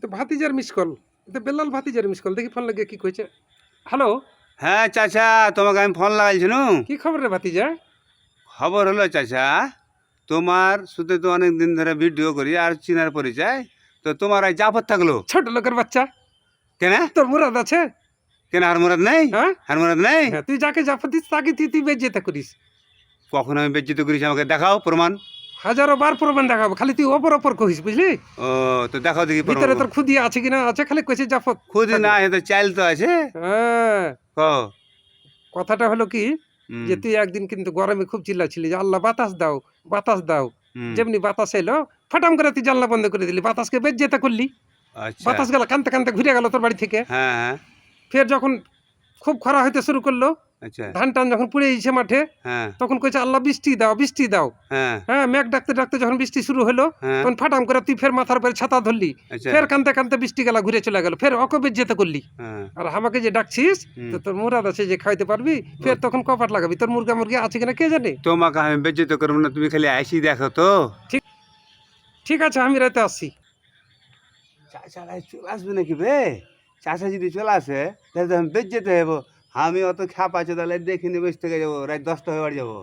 তো ভাতিজার miss call, তো বেলাল ভাতিজার মিস কল, দেখি ফোন লাগে কি কইছে। হ্যালো, হ্যাঁ চাচা, তোমাকে আমি ফোন লাগাইছিলাম। কি খবর রে ভাতিজা? খবর হলো চাচা, তোমার সাথে তো অনেক দিন ধরে ভিডিও করি আর চিনার পরিচয়, তো তোমার এই জাফর থাকলো ছোট লোকের বাচ্চা, কেন? তোর মুরাদ আছে? কেন আর মুরাদ নেই? হ্যাঁ আর মুরাদ নেই? হ্যাঁ, তুই যাকে জাফর দিস তাকে তুই বেজ্জেতা করিস। কখন আমি বেজ্জিত করেছি? আমাকে দেখাও প্রমাণ। হাজারো বার প্রমাণ দেখাবো, খালি তুই অপর অপর কহিস, বুঝলি? ও, তো দেখাও দেখি প্রমাণ। ভিতরে তোর খুদি আছে কিনা আছে, খালি কইছে জাফর। খুদি না, এ তো চাইল তো আছে। হ্যাঁ, ক কথাটা হলো কি, যে তুই একদিন কিন্তু গরমে খুব চিল্লাছিলি যে আল্লাহ বাতাস দাও, বাতাস দাও। যেমনি বাতাস এলো, ফাটাম করে তুই জানলা বন্ধ করে দিলি, বাতাসকে বেজ্জেতা করলি। আচ্ছা। বাতাস গেল কানতে কানতে ঘুরে গেল তোর বাড়ি থেকে। হ্যাঁ হ্যাঁ। ফের যখন খুব খরা হইতে শুরু করলো, আচ্ছা। ধান টান যখন পুড়ে গেছে মাঠে, হ্যাঁ তখন কইছে আল্লাহ বৃষ্টি দাও, বৃষ্টি দাও। হ্যাঁ হ্যাঁ, মেঘ ডাকতে ডাকতে যখন বৃষ্টি শুরু হলো, হ্যাঁ। তখন ফাটাম করে তুই ফের মাথার উপরে ছাতা ধরলি। আচ্ছা। ফের কানতে কানতে বৃষ্টি গেলা ঘুরে চলে গেল, ফের অকবে যেতে করলি। হ্যাঁ। আর আমাকে যে ডাকছিস, তো তোর মুরাদ আছে যে খাইতে পারবি, ফের তখন কপাট লাগাবি। তোর মুরগা মুরগি আছে কিনা কে জানে। তোমাকে আমি বেজ্জিত করবো না, তুমি খালি আইসি দেখো তো। ঠিক আছে, আমি রাতে আসছি। চাচা চলে আসবে নাকি বে? চাচা যদি চলে আসে তাহলে তো আমি বেজ্জেতে হবো। আমি অত খ্যাপ আছে, তাহলে দেখে নিয়ে বসে থেকে যাবো, রাত 10টা হয়ে বাড়ি যাবো।